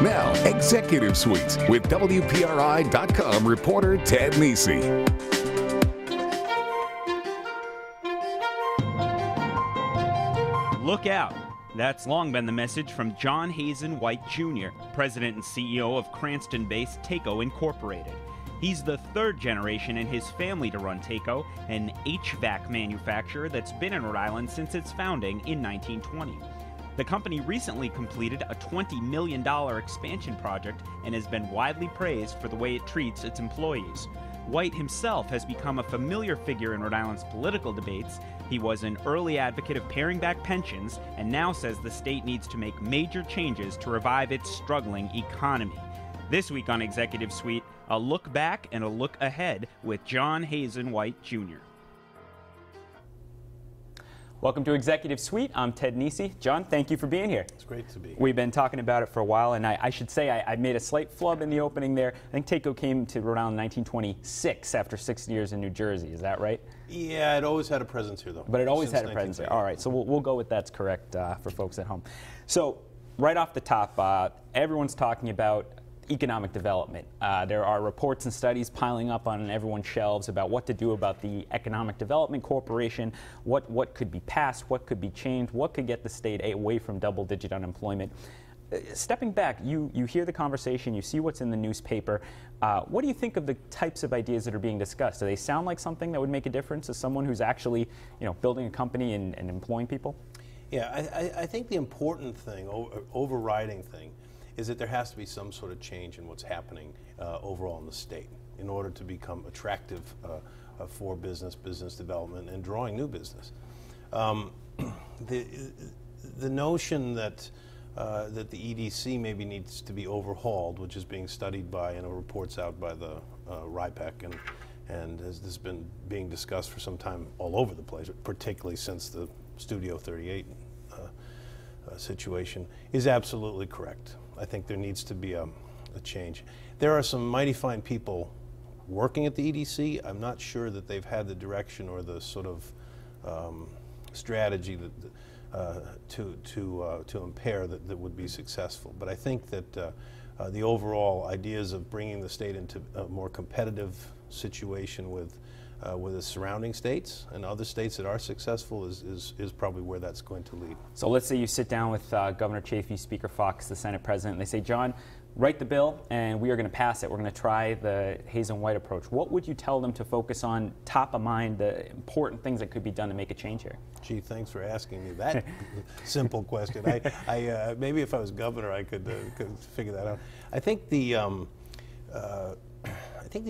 Now, Executive Suite with WPRI.com reporter Ted Nisi. Look out. That's long been the message from John Hazen White Jr., president and CEO of Cranston-based Taco Incorporated. He's the third generation in his family to run Taco, an HVAC manufacturer that's been in Rhode Island since its founding in 1920. The company recently completed a $20 million expansion project and has been widely praised for the way it treats its employees. White himself has become a familiar figure in Rhode Island's political debates. He was an early advocate of paring back pensions and now says the state needs to make major changes to revive its struggling economy. This week on Executive Suite, a look back and a look ahead with John Hazen White Jr. Welcome to Executive Suite. I'm Ted Nisi. John, thank you for being here. It's great to be here. We've been talking about it for a while, and I should say I made a slight flub in the opening there. I think Taco came to Rhode Island in 1926 after 6 years in New Jersey. Is that right? Yeah, it always had a presence here, though. But it always had a presence here. All right, so we'll go with that's correct for folks at home. So right off the top, everyone's talking about economic development. There are reports and studies piling up on everyone's shelves about what to do about the Economic Development Corporation, what could be passed, what could be changed, what could get the state away from double-digit unemployment. Stepping back, you hear the conversation, you see what's in the newspaper. What do you think of the types of ideas that are being discussed? Do they sound like something that would make a difference as someone who's actually, building a company and employing people? Yeah, I think the important thing, overriding thing, is that there has to be some sort of change in what's happening overall in the state in order to become attractive for business development, and drawing new business. The notion that the EDC maybe needs to be overhauled, which is being studied by, reports out by the RIPEC, and has been being discussed for some time all over the place, particularly since the Studio 38 situation, is absolutely correct. I think there needs to be a change. There are some mighty fine people working at the EDC. I'm not sure that they've had the direction or the sort of strategy to impair that would be successful. But I think that the overall ideas of bringing the state into a more competitive situation with the surrounding states and other states that are successful is probably where that's going to lead. So let's say you sit down with Governor Chafee, Speaker Fox, the Senate President, and they say, John, write the bill and we are going to pass it. We're going to try the Hazen White approach. What would you tell them to focus on, top of mind, the important things that could be done to make a change here? Gee, thanks for asking me that simple question. I maybe if I was governor, I could figure that out. I think the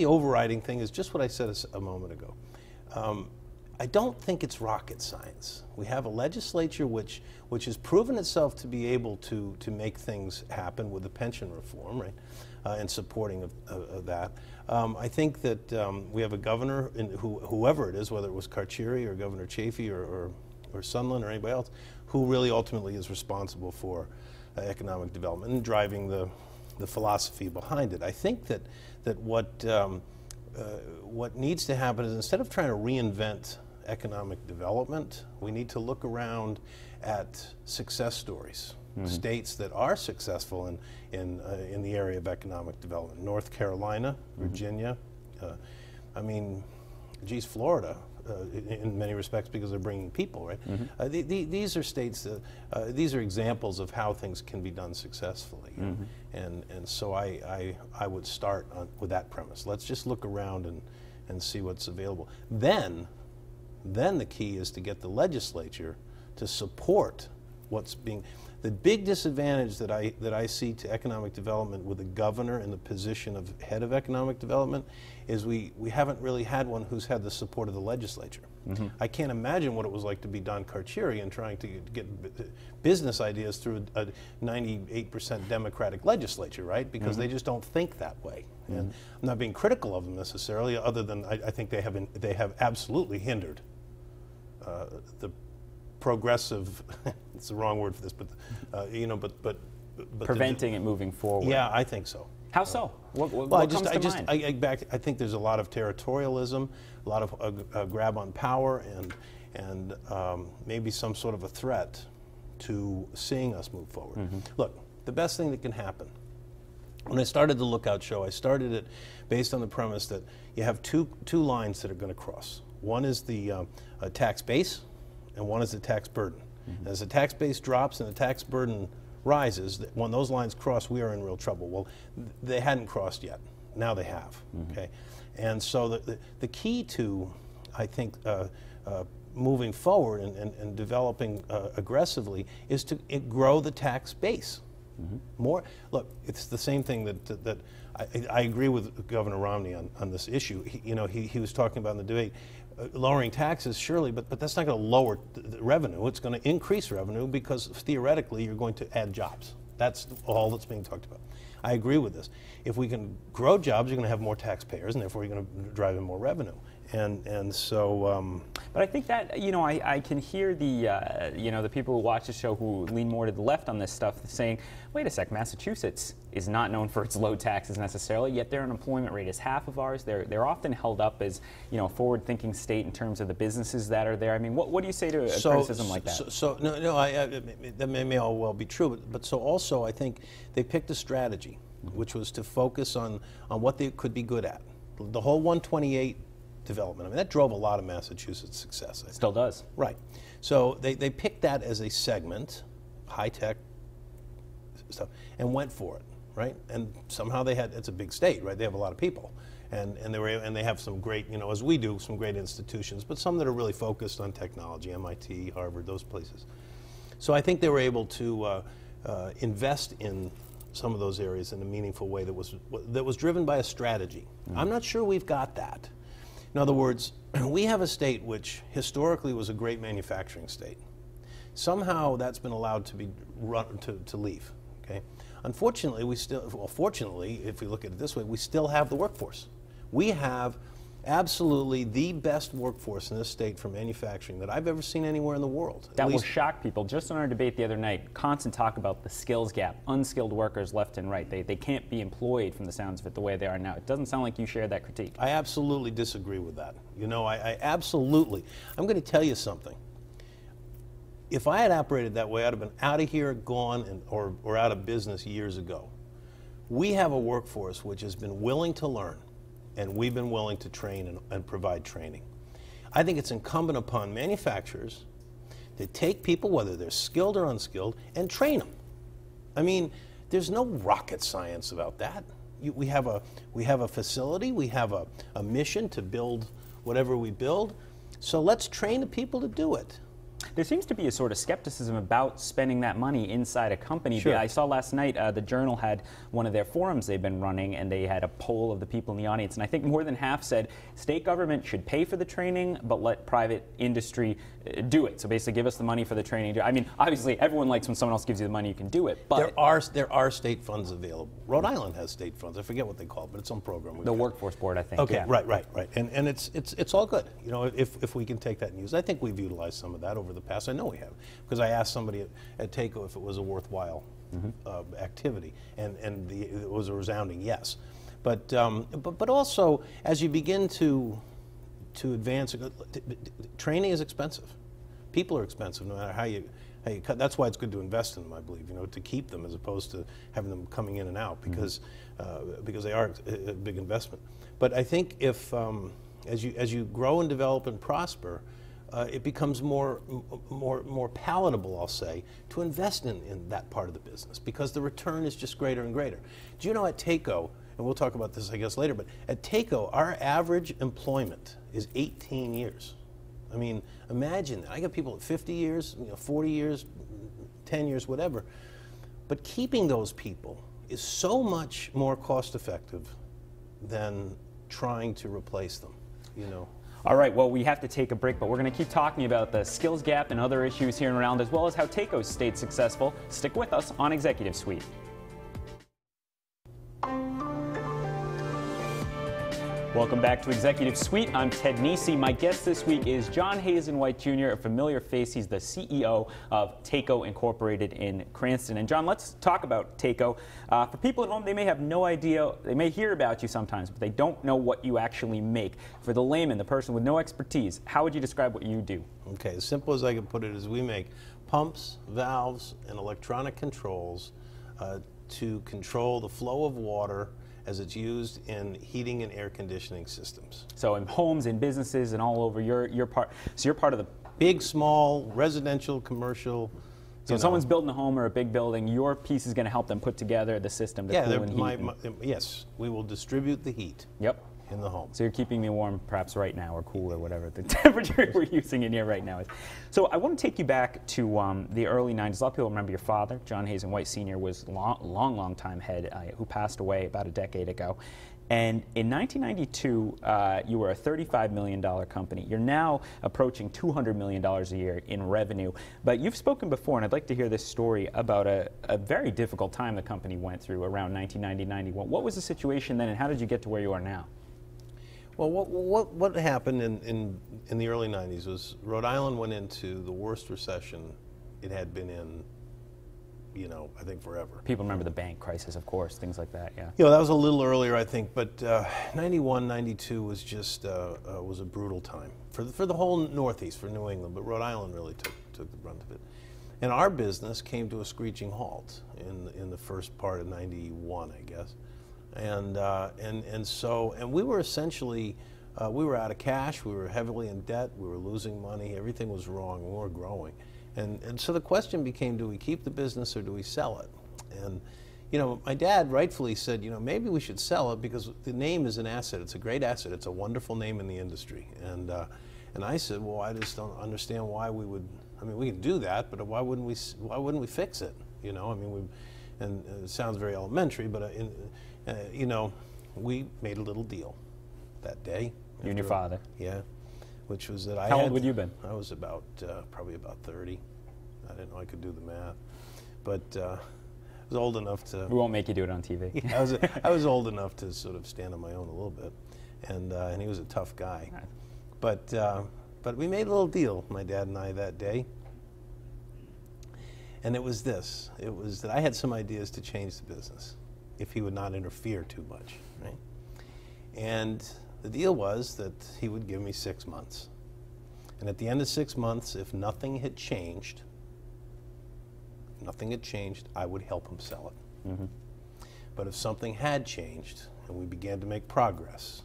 overriding thing is just what I said a moment ago. I don't think it's rocket science. We have a legislature which has proven itself to be able to make things happen with the pension reform, right, and supporting of that. I think that we have a governor, whoever it is, whether it was Carcieri or Governor Chafee or Sunland or anybody else, who really ultimately is responsible for economic development and driving the philosophy behind it. I think that what needs to happen is, instead of trying to reinvent economic development, we need to look around at success stories, states that are successful in the area of economic development. North Carolina, Virginia, I mean, geez, Florida. In many respects, because they're bringing people, right? These are states, these are examples of how things can be done successfully. And so I would start with that premise. Let's just look around and see what's available. Then the key is to get the legislature to support what's being. The big disadvantage that I see to economic development with the governor in the position of head of economic development is we haven't really had one who's had the support of the legislature. I can't imagine what it was like to be Don Carcieri and trying to get business ideas through a 98% Democratic legislature, right? Because they just don't think that way. And I'm not being critical of them necessarily, other than I think they have absolutely hindered the progressive, it's the wrong word for this, but but preventing it moving forward. Yeah, I think so. How so? What comes to mind? I think there's a lot of territorialism, a lot of grab on power, and maybe some sort of a threat to seeing us move forward. Look, the best thing that can happen When I started the Lookout show, I started it based on the premise that you have two lines that are going to cross. One is the tax base, and one is the tax burden. And as the tax base drops and the tax burden rises, when those lines cross, we are in real trouble. Well, they hadn't crossed yet. Now they have. Okay, and so the key to, I think, moving forward and developing aggressively is to grow the tax base. More. Look, it's the same thing that I agree with Governor Romney on this issue. He was talking about in the debate, lowering taxes, surely, but that's not going to lower the revenue. It's going to increase revenue because theoretically you're going to add jobs. That's all that's being talked about. I agree with this. If we can grow jobs, you're going to have more taxpayers, and therefore you're going to drive in more revenue. And so. But I think that I can hear the the people who watch the show who lean more to the left on this stuff saying, wait a sec, Massachusetts is not known for its low taxes necessarily, yet their unemployment rate is half of ours. They're often held up as a forward-thinking state in terms of the businesses that are there. I mean, what do you say to a criticism like that? That may all well be true, but so also I think they picked a strategy, which was to focus on what they could be good at. The whole 128 development, I mean, that drove a lot of Massachusetts' success. I think. Still does. Right. So they picked that as a segment, high-tech stuff, and went for it, right? And somehow it's a big state, right? They have a lot of people. And they have some great, as we do, some great institutions, but some that are really focused on technology, MIT, Harvard, those places. So I think they were able to invest in some of those areas in a meaningful way that was driven by a strategy. I'm not sure we've got that. In other words, we have a state which historically was a great manufacturing state. Somehow that's been allowed to be to leave. Okay. Unfortunately, fortunately, if we look at it this way, we still have the workforce. We have absolutely the best workforce in this state for manufacturing that I've ever seen anywhere in the world. That will shock people. Just on our debate the other night, constant talk about the skills gap, unskilled workers left and right. They can't be employed from the sounds of it the way they are now. It doesn't sound like you share that critique. I absolutely disagree with that. I absolutely. I'm going to tell you something. If I had operated that way, I'd have been out of here, gone, or out of business years ago. We have a workforce which has been willing to learn, and we've been willing to train and provide training. I think it's incumbent upon manufacturers to take people, whether they're skilled or unskilled, and train them. I mean, there's no rocket science about that. We have a facility, we have a mission to build whatever we build, so let's train the people to do it. There seems to be a sort of skepticism about spending that money inside a company. Sure. I saw last night the Journal had one of their forums they've been running, and they had a poll of the people in the audience, and I think more than half said state government should pay for the training but let private industry do it. So basically give us the money for the training. I mean, obviously everyone likes when someone else gives you the money, you can do it. But there are state funds available. Rhode Island has state funds. I forget what they call it, but it's some program. The Workforce Board, I think. Okay, yeah. right. And it's all good. If we can take that and use it. I think we've utilized some of that over the past. I know we have, because I asked somebody at TACO if it was a worthwhile activity, and it was a resounding yes. But also, as you begin to advance, training is expensive. People are expensive, no matter how you cut. That's why it's good to invest in them, I believe. To keep them as opposed to having them coming in and out, because they are a big investment. But I think if as you grow and develop and prosper, it becomes more palatable, I'll say, to invest in that part of the business, because the return is just greater and greater. Do you know at TACO, and we'll talk about this I guess later, but at TACO our average employment is 18 years. I mean, imagine that. I got people at 50 years, 40 years, 10 years, whatever. But keeping those people is so much more cost effective than trying to replace them, All right, well, we have to take a break, but we're going to keep talking about the skills gap and other issues here and around, as well as how TACO's stayed successful. Stick with us on Executive Suite. Welcome back to Executive Suite. I'm Ted Nesi. My guest this week is John Hazen White Jr., a familiar face. He's the CEO of TACO Incorporated in Cranston. And John, let's talk about TACO. For people at home, they may have no idea. They may hear about you sometimes, but they don't know what you actually make. For the layman, the person with no expertise, how would you describe what you do? Okay, as simple as I can put it is we make pumps, valves, and electronic controls to control the flow of water as it's used in heating and air conditioning systems. So in homes, in businesses, and all over, you're part. So you're part of the big, small, residential, commercial. So if someone's building a home or a big building, your piece is going to help them put together the system to cool and heat. Yes, we will distribute the heat. Yep. In the home. So you're keeping me warm perhaps right now, or cool, or whatever the temperature we're using in here right now is. So I want to take you back to the early 90s. A lot of people remember your father, John Hazen White Sr., was long time head who passed away about a decade ago. And in 1992, you were a $35 million company. You're now approaching $200 million a year in revenue. But you've spoken before, and I'd like to hear this story about a very difficult time the company went through around 1990-91. What was the situation then, and how did you get to where you are now? Well, what happened in the early 90s was Rhode Island went into the worst recession it had been in, you know, I think forever. People remember the bank crisis, of course, things like that, yeah. You know, that was a little earlier, I think, but 91, 92 was just was a brutal time for the whole Northeast, for New England, but Rhode Island really took the brunt of it. And our business came to a screeching halt in the first part of 91, I guess. And we were essentially, we were out of cash, we were heavily in debt, we were losing money, everything was wrong, we were growing. And so the question became, do we keep the business or do we sell it? And, you know, my dad rightfully said, you know, maybe we should sell it because the name is an asset, it's a great asset, it's a wonderful name in the industry. And I said, well, I just don't understand why we would, I mean, we can do that, but why wouldn't we fix it? You know, I mean, and it sounds very elementary, but you know, we made a little deal that day. You and your father? Yeah, which was that How old would you have been? I was about, probably about 30. I didn't know I could do the math, but I was old enough to... We won't make you do it on TV. Yeah, I was old enough to sort of stand on my own a little bit, and he was a tough guy. Right. But we made a little deal, my dad and I, that day. And it was this. It was that I had some ideas to change the business if he would not interfere too much, right? And the deal was that he would give me 6 months. And at the end of 6 months, if nothing had changed, I would help him sell it. Mm-hmm. But if something had changed and we began to make progress,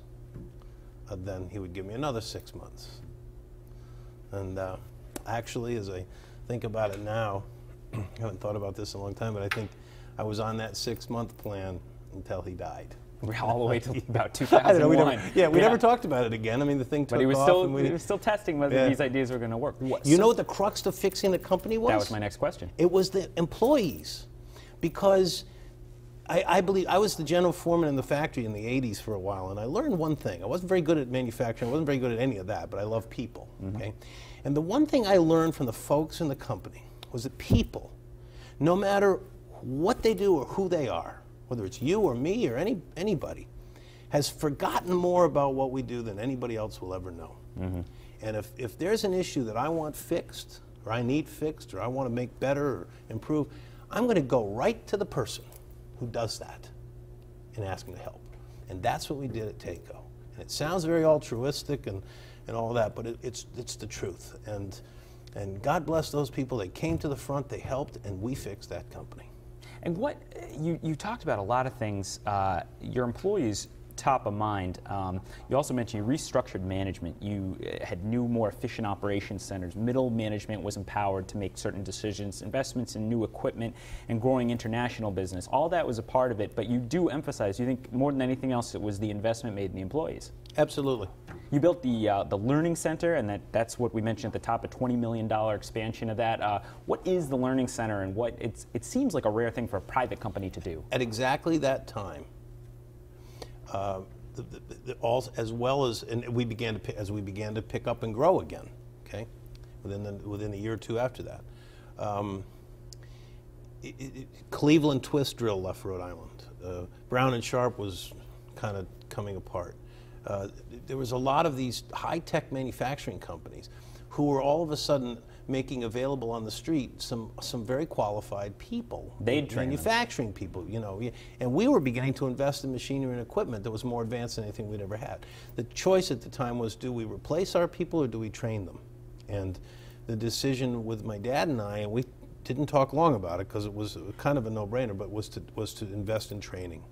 then he would give me another 6 months. And actually, as I think about it now, I haven't thought about this in a long time, but I think I was on that 6-month plan until he died. All the way to about 2001. We never talked about it again. I mean, the thing took off. But he was still testing whether these ideas were going to work. You know what the crux to fixing the company was? That was my next question. It was the employees. Because I believe I was the general foreman in the factory in the 80s for a while, and I learned one thing. I wasn't very good at manufacturing. I wasn't very good at any of that, but I love people. Mm-hmm. Okay? And the one thing I learned from the folks in the company was that people, no matter what they do or who they are, whether it's you or me or anybody, has forgotten more about what we do than anybody else will ever know. Mm-hmm. And if there's an issue that I want fixed, or I need fixed, or I want to make better or improve, I'm going to go right to the person who does that and ask them to help. And that's what we did at TACO. And it sounds very altruistic and all that, but it's the truth. And God bless those people. They came to the front, they helped, and we fixed that company. And what you talked about a lot of things. Your employees top of mind. You also mentioned you restructured management. You had new, more efficient operations centers. Middle management was empowered to make certain decisions, investments in new equipment, and growing international business. All that was a part of it, but you do emphasize, you think more than anything else, it was the investment made in the employees. Absolutely. You built the Learning Center, and that's what we mentioned at the top, a $20 million expansion of that. What is the Learning Center, and what it seems like a rare thing for a private company to do? At exactly that time, as well as, and we began to pick up and grow again, okay, within a year or two after that. Cleveland Twist Drill left Rhode Island. Brown and Sharp was kind of coming apart. There was a lot of these high-tech manufacturing companies who were all of a sudden making available on the street some very qualified people, manufacturing people, you know, and we were beginning to invest in machinery and equipment that was more advanced than anything we'd ever had. The choice at the time was, do we replace our people or do we train them? And the decision with my dad and I, and we didn't talk long about it because it was kind of a no-brainer, but was to invest in training.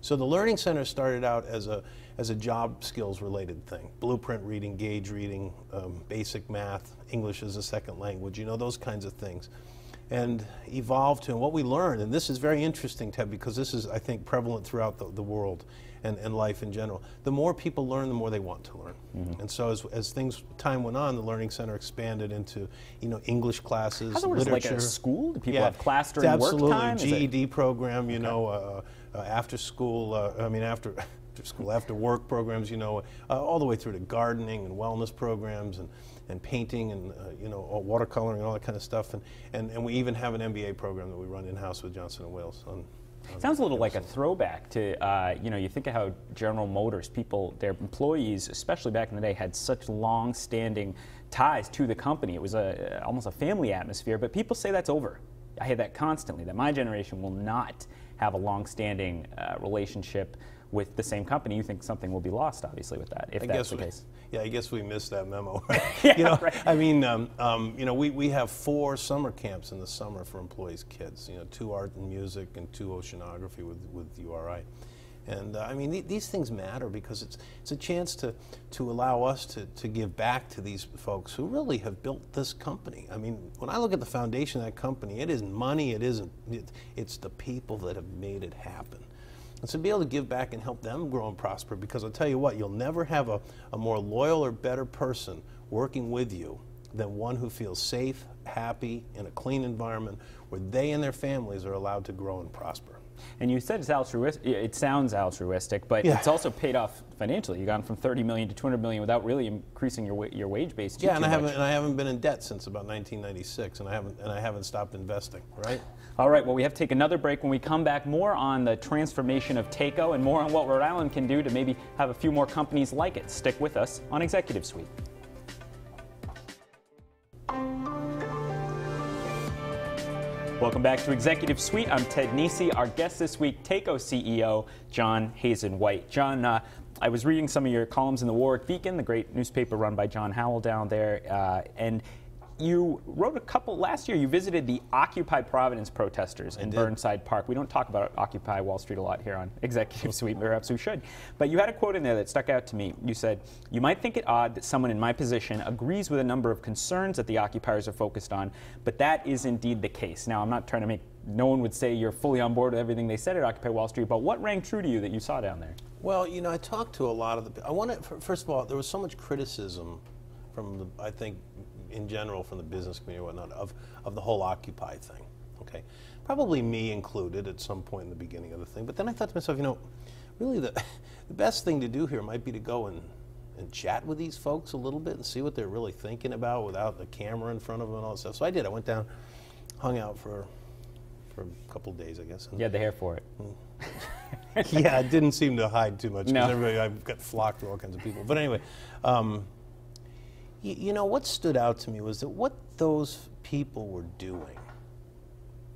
So the Learning Center started out as a job skills related thing: blueprint reading, gauge reading, basic math, English as a second language, those kinds of things. And evolved to, and what we learned, and this is very interesting, Ted, because this is, I think, prevalent throughout the world and life in general. The more people learn, the more they want to learn. Mm-hmm. And so as time went on, the Learning Center expanded into, English classes, literature. Like a school? Do people have class during work time? Absolutely, GED program, after school, after work programs, all the way through to gardening and wellness programs and painting and watercoloring and all that kind of stuff, and we even have an MBA program that we run in-house with Johnson & Wales. Sounds a little like a throwback to you think of how General Motors, their employees, especially back in the day, had such long-standing ties to the company. It was almost a family atmosphere, but people say that's over. I hear that constantly, that my generation will not have a long-standing relationship with the same company. You think something will be lost, obviously, with that, if that's the case. Yeah, I guess we missed that memo. Yeah, right. I mean, we have 4 summer camps in the summer for employees' kids. 2 art and music and 2 oceanography with URI. And these things matter because it's a chance to allow us to give back to these folks who really have built this company. I mean, when I look at the foundation of that company, it isn't money, it's the people that have made it happen. And so be able to give back and help them grow and prosper, because I'll tell you what, you'll never have a more loyal or better person working with you than one who feels safe, happy, in a clean environment where they and their families are allowed to grow and prosper. And you said it's altruistic. It sounds altruistic, but it's also paid off financially. You've gone from $30 million to $200 million without really increasing your wage base too and much. I haven't been in debt since about 1996, and I haven't stopped investing. Right. All right. Well, we have to take another break. When we come back, more on the transformation of TACO and more on what Rhode Island can do to maybe have a few more companies like it. Stick with us on Executive Suite. Welcome back to Executive Suite. I'm Ted Nisi. Our guest this week, TACO CEO, John Hazen White. John, I was reading some of your columns in the Warwick Beacon, the great newspaper run by John Howell down there, and you wrote a couple, last year you visited the Occupy Providence protesters in Burnside Park. We don't talk about Occupy Wall Street a lot here on Executive Suite, perhaps we should. But you had a quote in there that stuck out to me. You said, "You might think it odd that someone in my position agrees with a number of concerns that the occupiers are focused on, but that is indeed the case." Now, I'm not trying to make, no one would say you're fully on board with everything they said at Occupy Wall Street, but what rang true to you that you saw down there? Well, I talked to a lot of first of all, there was so much criticism from I think, in general, from the business community and whatnot, of the whole Occupy thing, okay? Probably me included at some point in the beginning of the thing. But then I thought to myself, really the best thing to do here might be to go and chat with these folks a little bit and see what they're really thinking about without the camera in front of them and all that stuff. So I did. I went down, hung out for a couple of days, I guess. You had the hair for it. Yeah, it didn't seem to hide too much because No. I've got flocked with all kinds of people. But anyway, what stood out to me was that what those people were doing,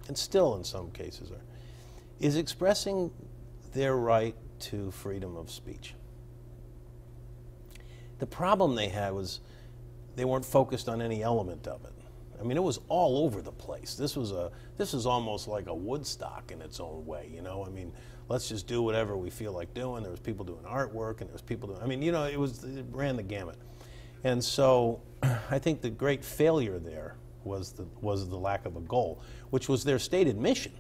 and still in some cases are, is expressing their right to freedom of speech. The problem they had was they weren't focused on any element of it. I mean, it was all over the place. This was almost like a Woodstock in its own way, I mean, let's just do whatever we feel like doing. There was people doing artwork, and there was people doing, it ran the gamut. And so I think the great failure there was the lack of a goal, which was their stated mission.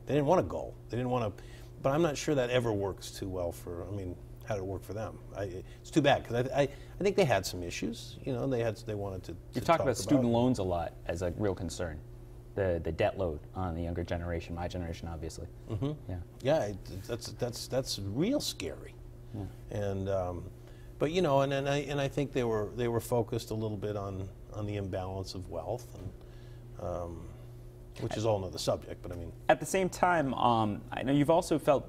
They didn't want a goal. They didn't want to, but I'm not sure that ever works too well how did it work for them? It's too bad, because I think they had some issues. They wanted to. You've talked about student loans a lot as a real concern, the debt load on the younger generation, my generation, obviously. Mm-hmm. Yeah, that's real scary. Yeah. And but and I think they were focused a little bit on the imbalance of wealth, and which is all another subject. But I mean, at the same time, I know you've also felt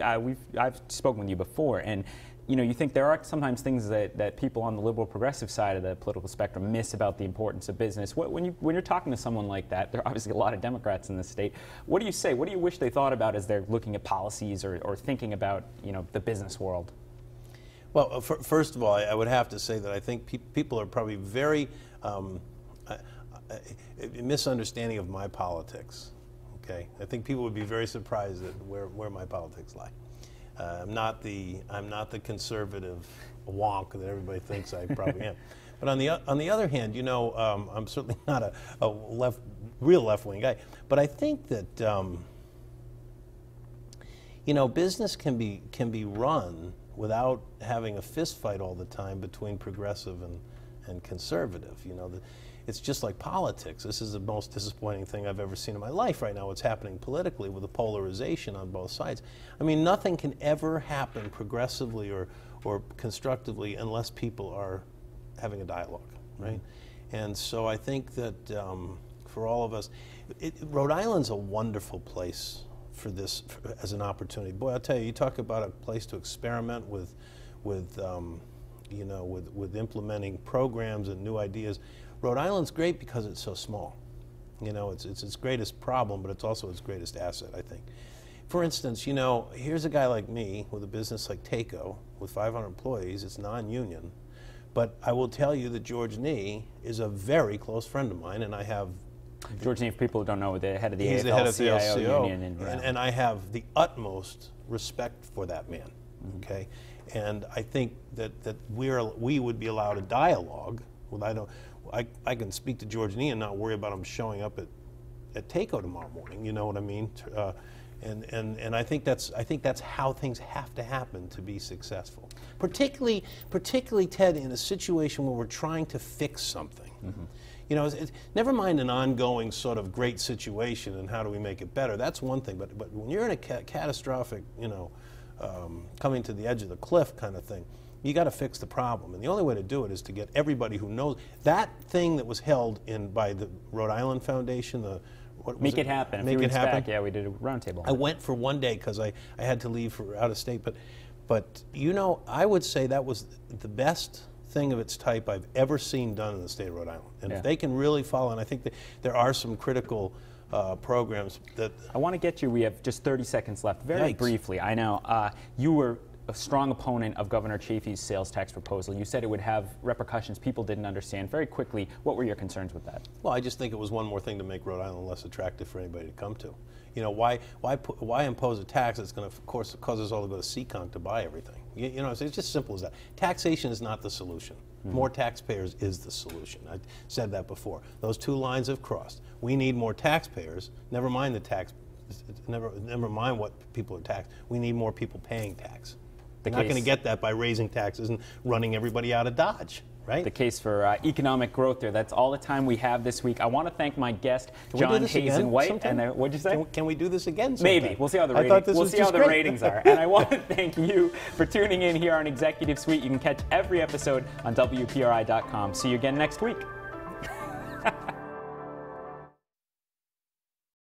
I've spoken with you before, and you think there are sometimes things that people on the liberal progressive side of the political spectrum miss about the importance of business. When you're talking to someone like that, there are obviously a lot of Democrats in this state. What do you say? What do you wish they thought about as they're looking at policies or thinking about the business world? Well, first of all, I would have to say that I think people are probably very. a misunderstanding of my politics. Okay, I think people would be very surprised at where my politics lie. I'm not the conservative wonk that everybody thinks I probably am. But on the other hand, you know, I'm certainly not a real left-wing guy. But I think that you know, business can be run without having a fist fight all the time between progressive and conservative. You know, it's just like politics. This is the most disappointing thing I've ever seen in my life right now, what's happening politically with the polarization on both sides. I mean, nothing can ever happen progressively or constructively unless people are having a dialogue, right? And so I think that for all of us, Rhode Island's a wonderful place for this as an opportunity. Boy, I'll tell you, you talk about a place to experiment with you know, with implementing programs and new ideas. Rhode Island's great because it's so small. You know, it's its greatest problem, but it's also its greatest asset, I think. For instance, you know, here's a guy like me with a business like Taco with 500 employees. It's non-union, but I will tell you that George Nee is a very close friend of mine, and I have. George Nee, for people who don't know, the head of the He's the head of the AFL-CIO union, and I have the utmost respect for that man. Okay, and I think that we would be allowed a dialogue. Well, I can speak to George Nee and not worry about him showing up at Taco tomorrow morning. You know what I mean? And I think that's how things have to happen to be successful. Particularly, Ted, in a situation where we're trying to fix something. You know, never mind an ongoing sort of great situation and how do we make it better. That's one thing. But when you're in a catastrophic, you know, coming to the edge of the cliff kind of thing, you got to fix the problem. And the only way to do it is to get everybody who knows that thing that was held by the Rhode Island Foundation, Make It Happen. Make It Happen. Back, yeah, we did a roundtable. I went for one day because I had to leave for out of state. But you know, I would say that was the best thing of its type I've ever seen done in the state of Rhode Island. And if they can really follow, and I think that there are some critical programs that... I want to get you, we have just 30 seconds left, very briefly. I know you were a strong opponent of Governor Chafee's sales tax proposal. You said it would have repercussions people didn't understand. Very quickly, what were your concerns with that? Well, I just think it was one more thing to make Rhode Island less attractive for anybody to come to. You know, why impose a tax that's going to, of course, cause us all to go to Seekonk to buy everything? You know, it's just simple as that. Taxation is not the solution. More taxpayers is the solution. I said that before. Those two lines have crossed. We need more taxpayers. Never mind the tax. Never mind what people are taxed. We need more people paying tax. We're not going to get that by raising taxes and running everybody out of Dodge, right? The case for economic growth there. That's all the time we have this week. I want to thank my guest, John Hazen White. And what'd you say? Can we do this again sometime? Maybe. We'll see how the ratings are. And I want to thank you for tuning in here on Executive Suite. You can catch every episode on WPRI.com. See you again next week.